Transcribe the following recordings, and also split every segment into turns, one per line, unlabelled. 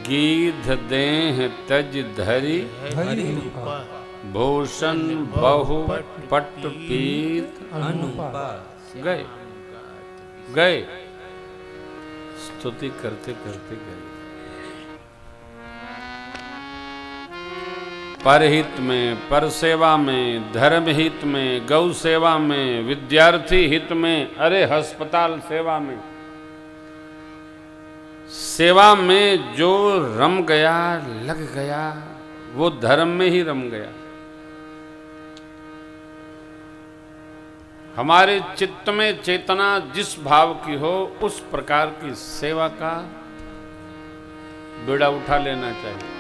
गीध देह तज धरि भूषण बहु पट पीत गए गए। स्तुति करते करते गए। परहित में, पर सेवा में, धर्म हित में, गौ सेवा में, विद्यार्थी हित में, अरे अस्पताल सेवा में, सेवा में जो रम गया, लग गया, वो धर्म में ही रम गया। हमारे चित्त में चेतना जिस भाव की हो, उस प्रकार की सेवा का बेड़ा उठा लेना चाहिए,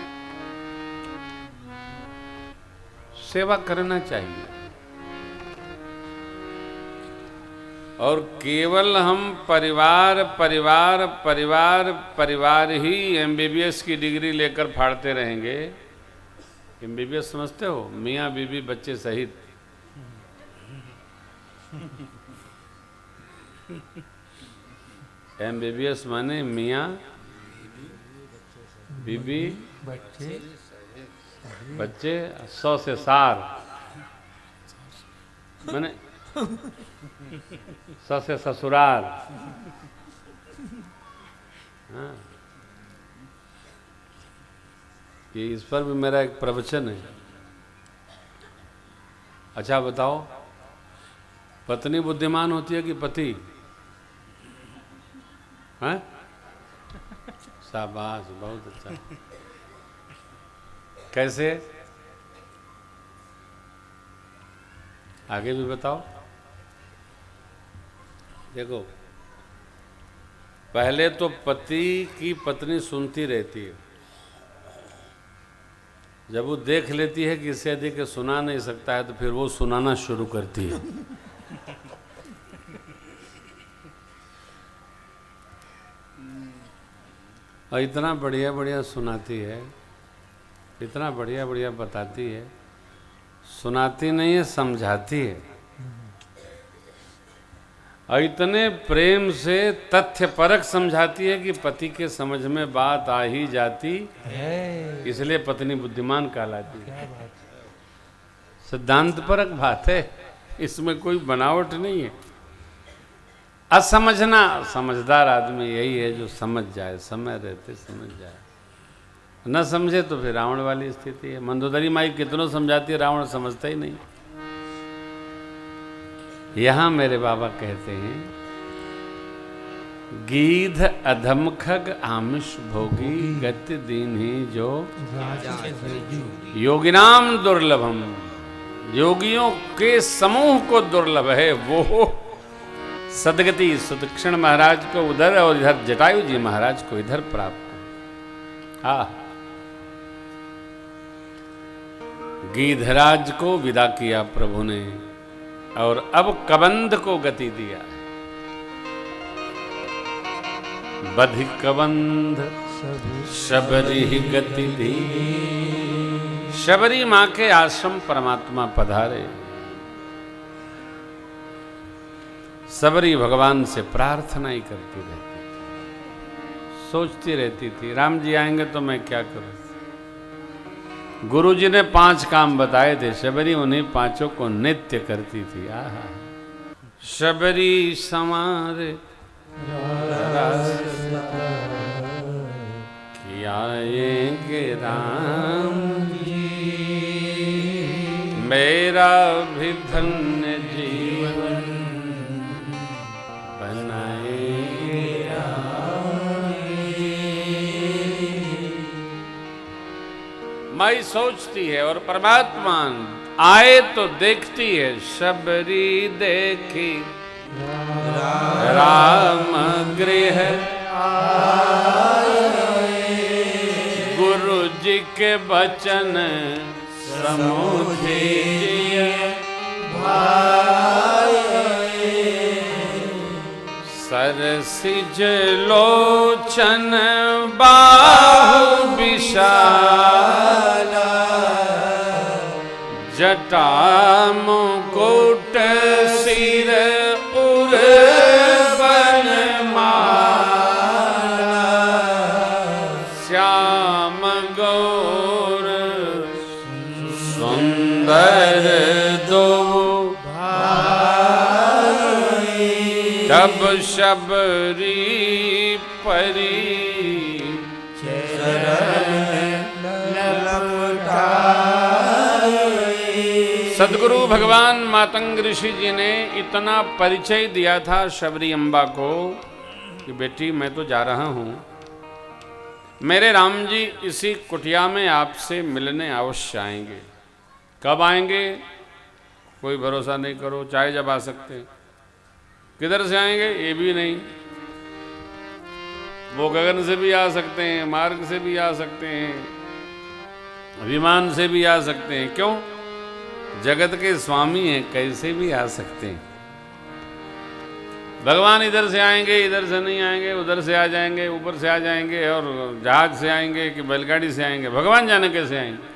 सेवा करना चाहिए। और केवल हम परिवार परिवार परिवार परिवार ही एमबीबीएस की डिग्री लेकर फाड़ते रहेंगे। एमबीबीएस समझते हो? मियाँ बीबी बच्चे सहित। एमबीबीएस माने मियाँ बीबी बच्चे 100 से सार, माने 100 से ससुराल। हाँ, ये इस पर भी मेरा एक प्रवचन है। अच्छा बताओ, पत्नी बुद्धिमान होती है कि पति? हैं? शाबाश, बहुत अच्छा। कैसे? आगे भी बताओ। देखो, पहले तो पति की पत्नी सुनती रहती है। जब वो देख लेती है कि इससे अधिक सुना नहीं सकता है, तो फिर वो सुनाना शुरू करती है। और इतना बढ़िया बढ़िया सुनाती है, इतना बढ़िया बढ़िया बताती है। सुनाती नहीं है, समझाती है। और इतने प्रेम से तथ्य परख समझाती है कि पति के समझ में बात आ ही जाती है। इसलिए पत्नी बुद्धिमान कहलाती है। सिद्धांत परक बात है, इसमें कोई बनावट नहीं है। असमझना, समझदार आदमी यही है जो समझ जाए, समय रहते समझ जाए। न समझे तो फिर रावण वाली स्थिति है। मंदोदरी माई कितनों समझाती है, रावण समझता ही नहीं। यहां मेरे बाबा कहते हैं, गीध अधम खग आमिष भोगी गति दीन्ही जो योगिनाम दुर्लभम। योगियों के समूह को दुर्लभ है वो सदगति। सुदक्षिण महाराज को उधर और इधर जटायु जी महाराज को इधर प्राप्त। हाँ, गीधराज को विदा किया प्रभु ने और अब कबंध को गति दिया। बधि कबंध शबरी गति दी। शबरी मां के आश्रम परमात्मा पधारे। सबरी भगवान से प्रार्थना ही करती रहती थी, सोचती रहती थी, राम जी आएंगे तो मैं क्या करूं। गुरु जी ने 5 काम बताए थे, शबरी उन्हीं 5 को नित्य करती थी। आहा, शबरी समारे कि आएंगे राम जी, मेरा भी धन्य जीवन बनाएंगे राम जी। माई सोचती है और परमात्मा आए तो देखती है। शबरी देखी राम गृह गुरु जी के वचन समुझे सरसिज लोचन बाहु विशाला जटा मुकुट सिर उर बन माला श्याम गौर सुंदर दो तब शबरी परी सदगुरु भगवान मातंग ऋषि जी ने इतना परिचय दिया था शबरी अम्बा को कि बेटी मैं तो जा रहा हूं, मेरे राम जी इसी कुटिया में आपसे मिलने अवश्य आएंगे। कब आएंगे कोई भरोसा नहीं करो, चाहे जब आ सकते हैं। किधर से आएंगे ये भी नहीं, वो गगन से भी आ सकते हैं, मार्ग से भी आ सकते हैं, विमान से भी आ सकते हैं। क्यों? जगत के स्वामी हैं, कैसे भी आ सकते हैं। भगवान इधर से आएंगे, इधर से नहीं आएंगे, उधर से आ जाएंगे, ऊपर से आ जाएंगे, और जहाज से आएंगे कि बैलगाड़ी से आएंगे, भगवान जाने कैसे आएंगे।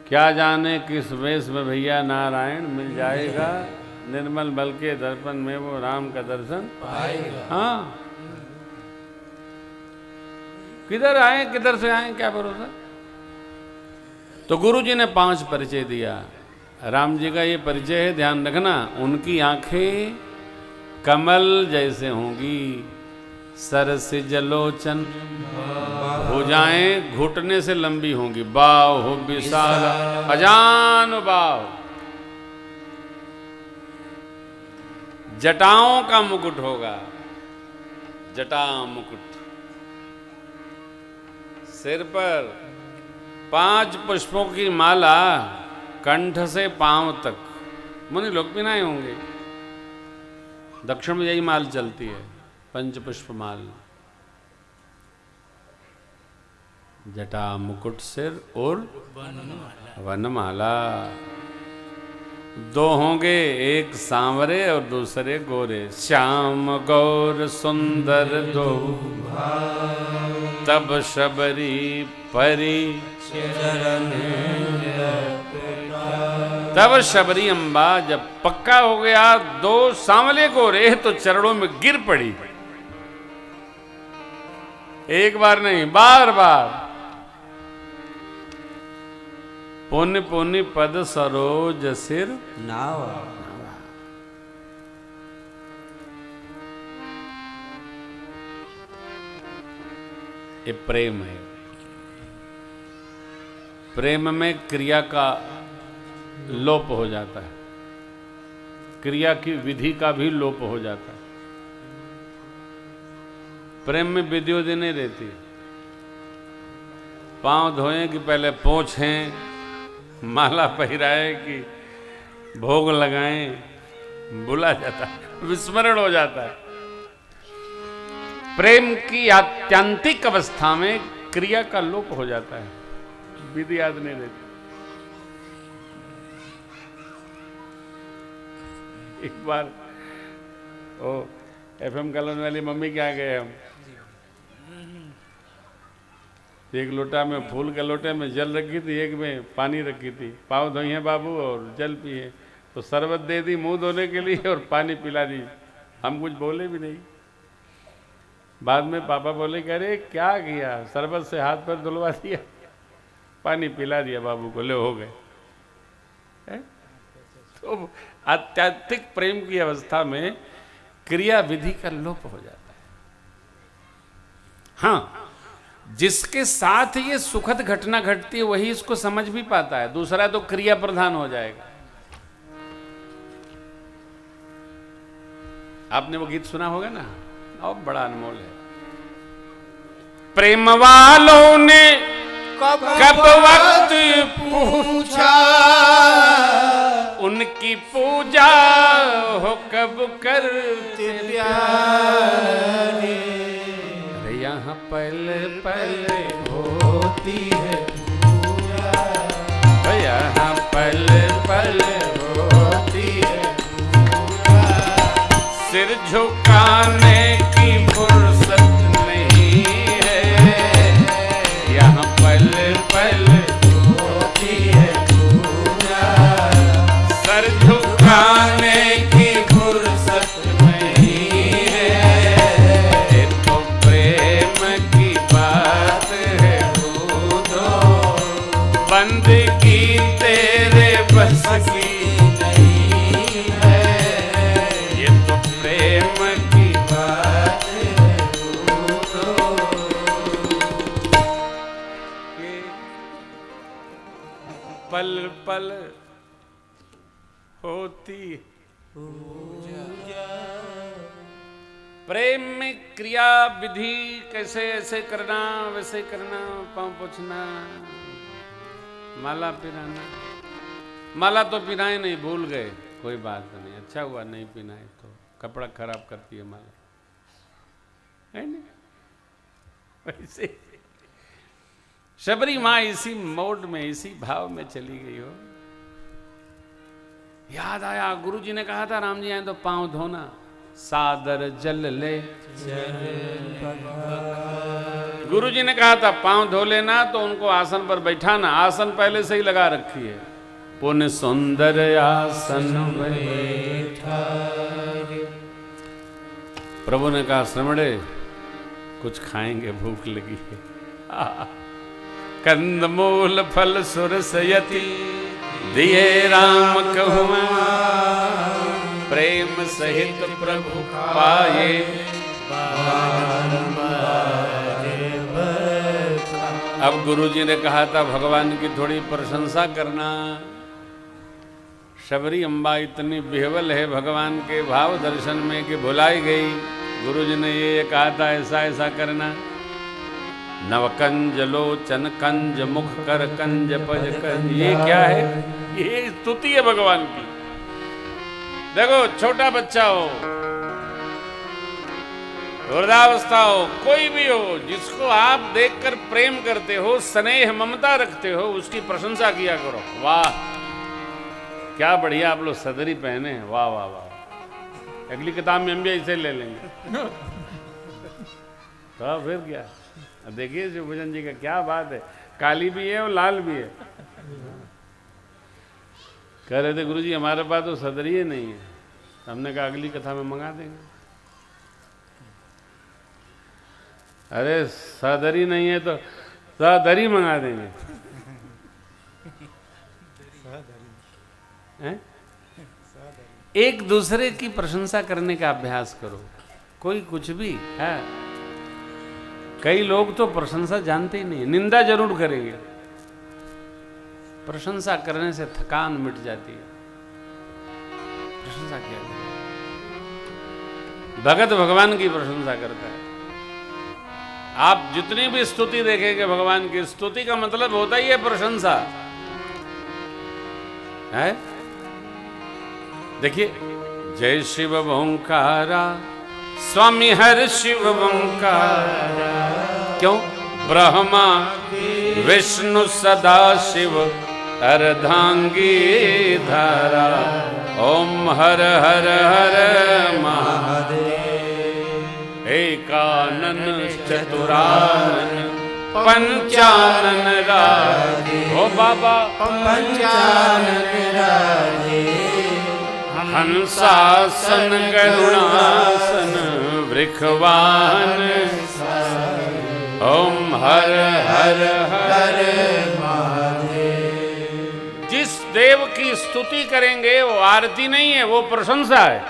क्या जाने किस वेश में भैया नारायण मिल जाएगा, निर्मल बल के दर्पण में वो राम का दर्शन पाएगा। हाँ, किधर आए किधर से आए क्या भरोसा। तो गुरु जी ने 5 परिचय दिया। राम जी का ये परिचय है, ध्यान रखना। उनकी आंखें कमल जैसे होंगी, सरसिज लोचन, भुजाएं घुटने से लंबी होंगी, बाहु विशाल अजान बाहु, जटाओं का मुकुट होगा, जटा मुकुट, सिर पर 5 पुष्पों की माला कंठ से पांव तक। मुनि लोग पिनाए होंगे, दक्षिण में यही माल चलती है, 5 पुष्प माल, जटा मुकुट सिर और वनमाला। 2 होंगे, एक सांवरे और दूसरे गोरे, श्याम गौर सुंदर 2 तब शबरी परी तब शबरी अम्बा जब पक्का हो गया 2 सांवले गोरे तो चरणों में गिर पड़ी। एक बार नहीं, बार बार। पुण्य पुण्य पद सरोज सिर नावा। ये प्रेम है। प्रेम में क्रिया का लोप हो जाता है, क्रिया की विधि का भी लोप हो जाता है। प्रेम में विधि उधि नहीं रहती। पांव धोएं कि पहले पोंछें, माला पहराए कि भोग लगाएं, भुला जाता है, विस्मरण हो जाता है। प्रेम की आत्यंतिक अवस्था में क्रिया का लोप हो जाता है, विधि याद नहीं रहती। एक बार ओ FM कॉलोनी वाली मम्मी के आ गए हम, एक लोटा में फूल के लोटे में जल रखी थी, एक में पानी रखी थी। पाँव धोई हैं बाबू और जल पिए, तो शरबत दे दी मुंह धोने के लिए और पानी पिला दी। हम कुछ बोले भी नहीं। बाद में पापा बोले कि अरे क्या किया, शरबत से हाथ पैर धुलवा दिया, पानी पिला दिया बाबू को, ले हो गए। तो अत्यधिक प्रेम की अवस्था में क्रिया विधि का लोप हो जाता है। हाँ, जिसके साथ ये सुखद घटना घटती है वही इसको समझ भी पाता है, दूसरा तो क्रिया प्रधान हो जाएगा। आपने वो गीत सुना होगा ना, और बड़ा अनमोल है। प्रेम वालों ने कब वक्त पूछा, उनकी पूजा हो कब करते प्यारे। अरे यहाँ पहले पहले होती है पूजा, यहाँ पहले पहले होती है पूजा। सिर झुकाने की फुर्सत नहीं है, यहाँ पहले पहले होती है पूजा। सर झुकाने की फुर्सत नहीं है, पल होती प्रेम में क्रिया विधि कैसे ऐसे करना वैसे करना, पाँव पोछना, माला पिराना। माला तो पिनाए नहीं, भूल गए, कोई बात नहीं, अच्छा हुआ नहीं पिनाए, तो कपड़ा खराब करती है माला, है नहीं? वैसे शबरी माँ इसी मोड में, इसी भाव में चली गई हो। याद आया गुरुजी ने कहा था राम जी आए तो पांव धोना, सादर जल ले। गुरुजी ने कहा था पांव धो लेना, तो उनको आसन पर बैठाना। आसन पहले से ही लगा रखी है, पुण्य सुंदर आसन बैठा। प्रभु ने कहा श्रमणे कुछ खाएंगे, भूख लगी है। कंदमूल फल सुरसयति दिए राम कहूँ, प्रेम सहित प्रभु पाए। अब गुरुजी ने कहा था भगवान की थोड़ी प्रशंसा करना। शबरी अम्बा इतनी बेहवल है भगवान के भाव दर्शन में कि भुलाई गई। गुरुजी ने ये कहा था ऐसा ऐसा करना। नवकंज लोचन कंज मुख कर कंज पज कंज, ये क्या है? ये स्तुति है भगवान की। देखो छोटा बच्चा हो, वृद्धावस्था हो, कोई भी हो, जिसको आप देखकर प्रेम करते हो, स्नेह ममता रखते हो, उसकी प्रशंसा किया करो। वाह क्या बढ़िया आप लोग सदरी पहने, वाह वाह वाह। अगली किताब में हम भी ऐसे ले लेंगे। तो फिर क्या, देखिए शिवभूषण जी का क्या बात है, काली भी है और लाल भी है। कह रहे थे गुरुजी हमारे पास तो सदरी ही नहीं है। हमने कहा अगली कथा में मंगा देंगे। अरे सदरी नहीं है तो सदरी मंगा देंगे। एक दूसरे की प्रशंसा करने का अभ्यास करो। कोई कुछ भी है, कई लोग तो प्रशंसा जानते ही नहीं, निंदा जरूर करेंगे। प्रशंसा करने से थकान मिट जाती है। प्रशंसा किया करो। भगत भगवान की प्रशंसा करता है। आप जितनी भी स्तुति देखेंगे भगवान की, स्तुति का मतलब होता ही है प्रशंसा है। देखिए जय शिव ओंकारा स्वामी हर शिव ओंकारा। क्यों? ब्रह्मा विष्णु सदा शिव अर्धांगी धारा। ओम हर हर हर महादेव। एकानन चतुरानन पंचानन राजे। ओ बाबा पंचानन राजे। हंसासन गरुणासन वृखवान। ओम हर हर हर महादेव। जिस देव की स्तुति करेंगे वो आरती नहीं है, वो प्रशंसा है।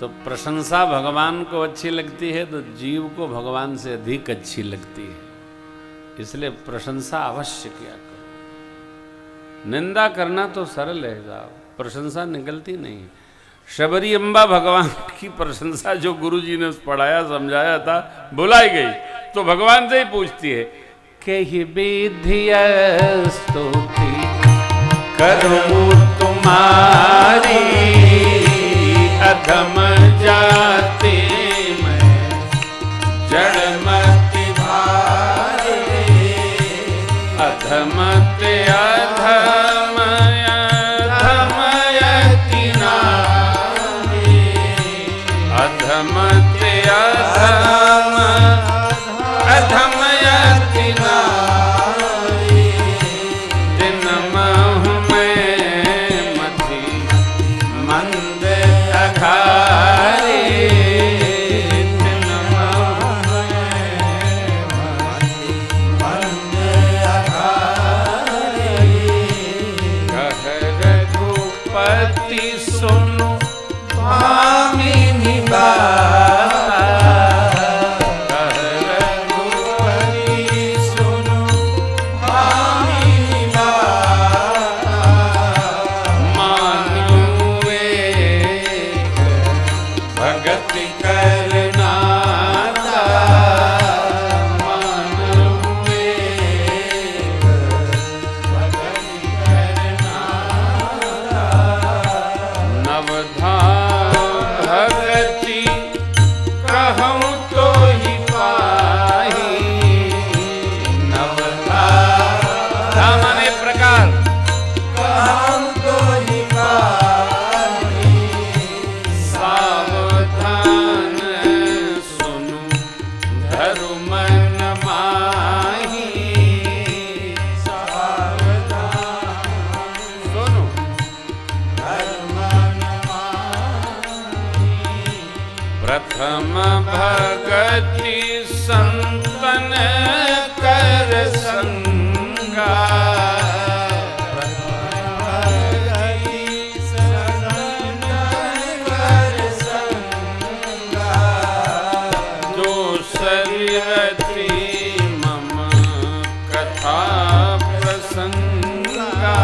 तो प्रशंसा भगवान को अच्छी लगती है तो जीव को भगवान से अधिक अच्छी लगती है। इसलिए प्रशंसा अवश्य किया करो। निंदा करना तो सरल है साहब, प्रशंसा निकलती नहीं है। शबरी अम्बा भगवान की प्रशंसा जो गुरुजी ने पढ़ाया समझाया था भुलाई गई, तो भगवान से ही पूछती है कही विधिया स्तुति करूं तुम्हारी। अधम जाति में जड़मति भारी। अधमत अधम अधमयति नारी। अधमत अधम अधमयति नारी। दिन महु में मथि मंद अघारी। दिन महु में मथि मंद अघारी। कह रघुपति सुनु भामिनी बात। प्रथम भगति संतन कर संगा, दूसरी रति मम कथा प्रसंगा,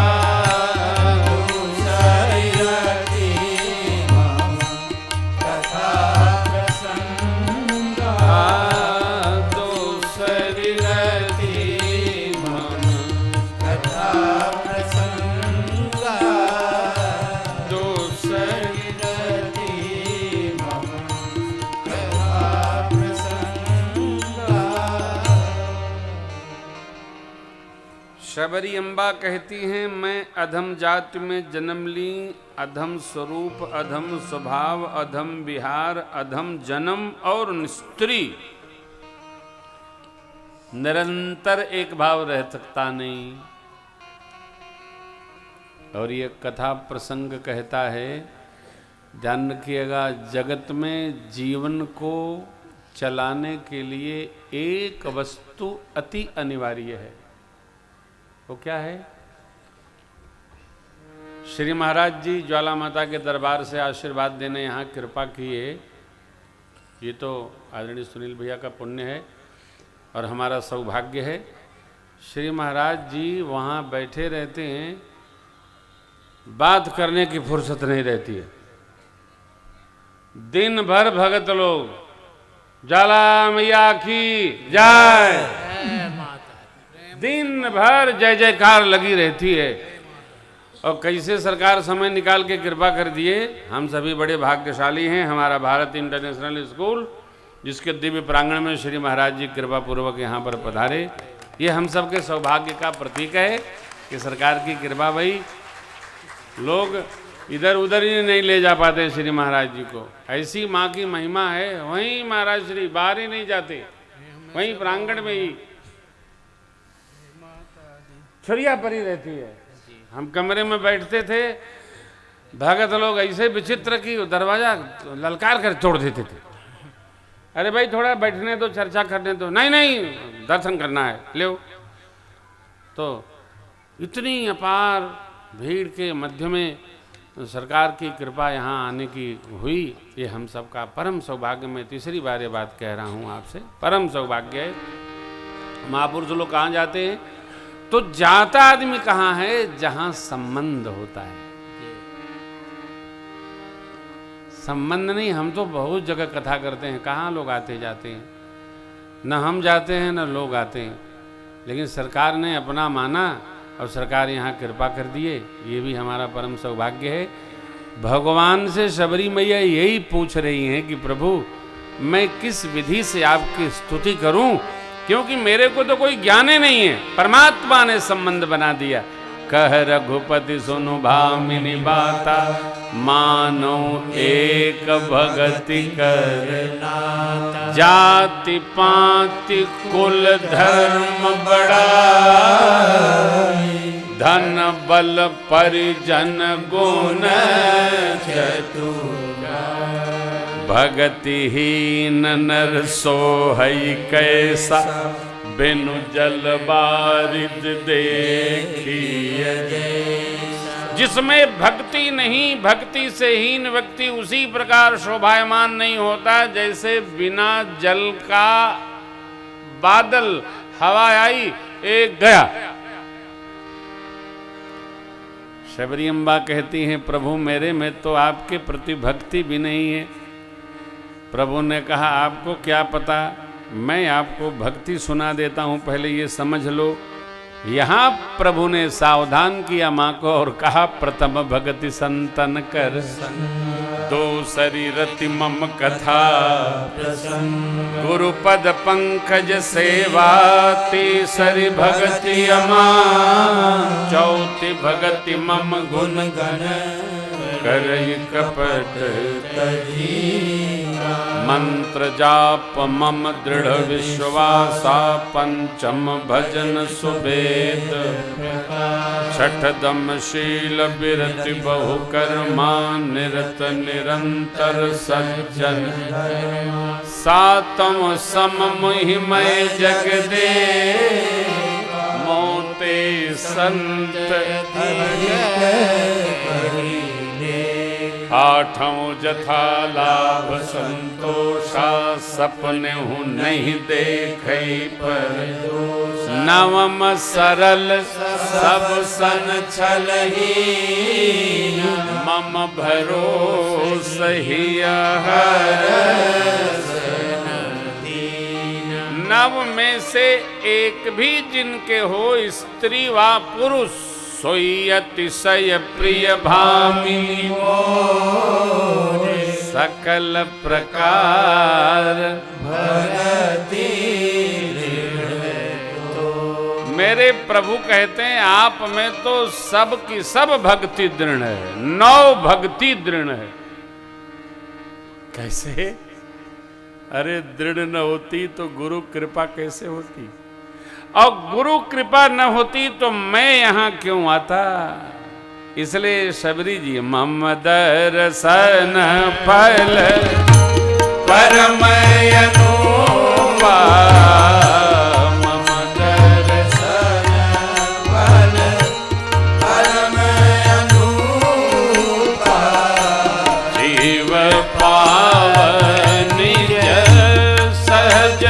शबरी अम्बा कहती हैं, मैं अधम जाति में जन्म ली, अधम स्वरूप, अधम स्वभाव, अधम विहार, अधम जन्म और स्त्री। निरंतर एक भाव रह सकता नहीं। और ये कथा प्रसंग कहता है, ध्यान रखिएगा, जगत में जीवन को चलाने के लिए एक वस्तु अति अनिवार्य है। वो क्या है? श्री महाराज जी ज्वाला माता के दरबार से आशीर्वाद देने यहाँ कृपा किए। ये तो आदरणीय सुनील भैया का पुण्य है और हमारा सौभाग्य है। श्री महाराज जी वहाँ बैठे रहते हैं, बात करने की फुर्सत नहीं रहती है। दिन भर भगत लोग ज्वाला मैया की जय, दिन भर जय जयकार लगी रहती है। और कैसे सरकार समय निकाल के कृपा कर दिए। हम सभी बड़े भाग्यशाली हैं। हमारा भारत इंटरनेशनल स्कूल, जिसके दिव्य प्रांगण में श्री महाराज जी कृपा पूर्वक यहाँ पर पधारे, ये हम सबके सौभाग्य का प्रतीक है कि सरकार की कृपा। भाई लोग इधर उधर ही नहीं ले जा पाते श्री महाराज जी को। ऐसी माँ की महिमा है, वहीं महाराज श्री बाहर ही नहीं जाते, वहीं प्रांगण में ही छुरिया परी रहती है। हम कमरे में बैठते थे, भगत लोग ऐसे विचित्र की दरवाजा ललकार कर तोड़ देते थे। अरे भाई थोड़ा बैठने दो, चर्चा करने दो। नहीं नहीं, दर्शन करना है, ले। तो इतनी अपार भीड़ के मध्य में सरकार की कृपा यहाँ आने की हुई। ये हम सबका परम सौभाग्य। मैं तीसरी बार ये बात कह रहा हूँ आपसे, परम सौभाग्य है। महापुरुष लोग कहाँ जाते हैं? तो जाता आदमी कहाँ है? जहां संबंध होता है। संबंध नहीं, हम तो बहुत जगह कथा करते हैं, कहाँ लोग आते जाते हैं, न हम जाते हैं न लोग आते हैं। लेकिन सरकार ने अपना माना और सरकार यहाँ कृपा कर दिए, ये भी हमारा परम सौभाग्य है। भगवान से शबरी मैया यही पूछ रही हैं कि प्रभु मैं किस विधि से आपकी स्तुति करूं, क्योंकि मेरे को तो कोई ज्ञान ही नहीं है। परमात्मा ने संबंध बना दिया। कह रघुपति सुनु भामिनी बाता, मानो एक भगति करना, जाति पाति कुल धर्म बड़ा, धन बल परिजन गुण चतुरा, भगतिहीन नर सोहई कैसा, बिनु जल बारिद देखिए। जिसमें भक्ति नहीं, भक्ति से हीन व्यक्ति उसी प्रकार शोभायमान नहीं होता जैसे बिना जल का बादल, हवा आई एक गया। शबरी अम्बा कहती हैं, प्रभु मेरे में तो आपके प्रति भक्ति भी नहीं है। प्रभु ने कहा, आपको क्या पता, मैं आपको भक्ति सुना देता हूं, पहले ये समझ लो। यहाँ प्रभु ने सावधान किया माँ को और कहा, प्रथम भगति संतन कर, दूसरी रति मम कथा, गुरुपद पंकज सेवा, तीसरी भगति अमा, चौथी भगति मम गुण गण करई कपट मंत्र जाप मम दृढ़ विश्वासा पंचम भजन सुवेद छठ दम शील बिरति बहु कर्मा निरत निरंतर सज्जन सातम सम महिमय जग दे मोते संत आठों जथा लाभ संतोषा सपने हूँ नहीं देखे पर नवम सरल सब सन छलही मम भरोस नव में से एक भी जिनके हो स्त्री व पुरुष सोई अतिशय प्रिय भामिनी सकल प्रकार भगति। मेरे प्रभु कहते हैं आप में तो सब की सब भक्ति दृढ़ है, 9 भक्ति दृढ़ है। कैसे? अरे दृढ़ न होती तो गुरु कृपा कैसे होती, और गुरु कृपा न होती तो मैं यहां क्यों आता। इसलिए शबरी जी मम दर्शन फल परम अनुपा मम दर्शन फल परम अनुपा जीव पावन निज सहज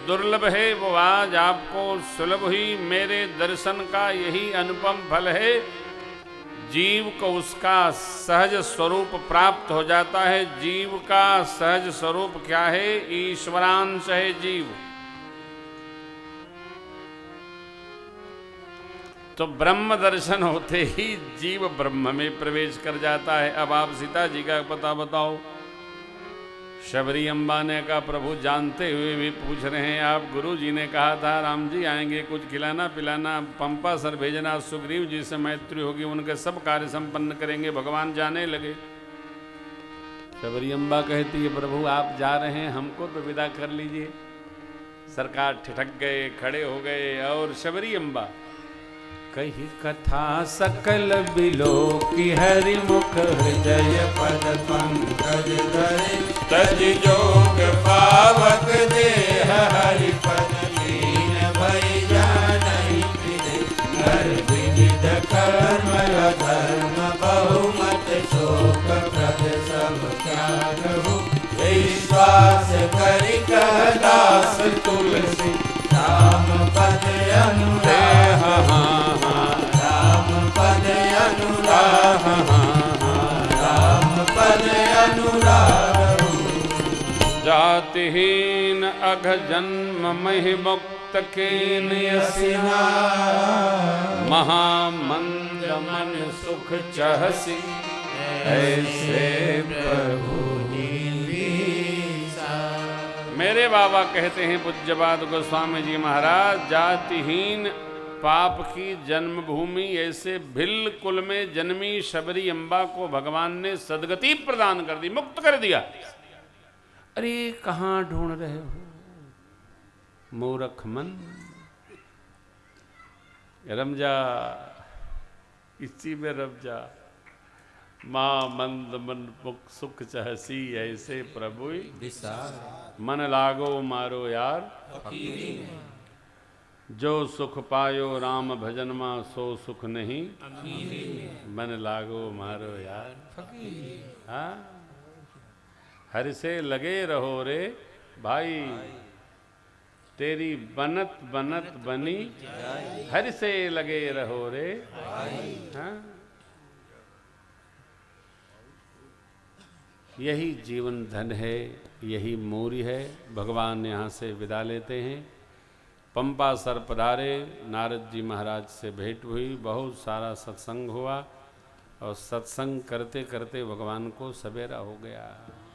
दुर्लभ है वो आज आपको सुलभ हुई। मेरे दर्शन का यही अनुपम फल है, जीव को उसका सहज स्वरूप प्राप्त हो जाता है। जीव का सहज स्वरूप क्या है? ईश्वरांश है जीव। तो ब्रह्म दर्शन होते ही जीव ब्रह्म में प्रवेश कर जाता है। अब आप सीता जी का पता बताओ। शबरी अम्बा ने कहा प्रभु जानते हुए भी पूछ रहे हैं आप, गुरु जी ने कहा था राम जी आएंगे, कुछ खिलाना पिलाना, पंपा सर भेजना, सुग्रीव जी से मैत्री होगी, उनके सब कार्य संपन्न करेंगे। भगवान जाने लगे। शबरी अम्बा कहती है प्रभु आप जा रहे हैं, हमको तो विदा कर लीजिए। सरकार ठिठक गए, खड़े हो गए। और शबरी अम्बा कही कथा सकल बिलो की हरि मुख हृदय पद पंकज धरे तज जोग पावक देह हरि पद लीन भई जानहि नर विविध कर्म धर्म बहुमत शोक प्रद सब त्यागहु विश्वास करि कह दास तुलसी राम पद अनुराग राम पद अनुराग राम पद अनुराग। जातिहीन अघ जन्म महि मुक्त केन यसिना महामंद मन सुख चहसी ऐसे प्रभु। मेरे बाबा कहते हैं पूज्यपाद गोस्वामी जी महाराज, जातिहीन पाप की जन्मभूमि ऐसे भिल्ल कुल में जन्मी शबरी अम्बा को भगवान ने सदगति प्रदान कर दी, मुक्त कर दिया। अरे कहाँ ढूंढ रहे हो मूर्ख मन, रमजा, इसी में रमजा। माँ मंद मन मुख सुख चहसी, ऐसे प्रभु मन लागो मारो यार। जो सुख पायो राम भजन माँ, सो सुख नहीं मन लागो मारो यार। हाँ, हर से लगे रहो रे भाई, तेरी बनत बनत बनी, हर से लगे रहो रे। हाँ, यही जीवन धन है, यही मूर्य है। भगवान यहाँ से विदा लेते हैं। पंपा सर पधारे, नारद जी महाराज से भेंट हुई, बहुत सारा सत्संग हुआ और सत्संग करते करते भगवान को सवेरा हो गया।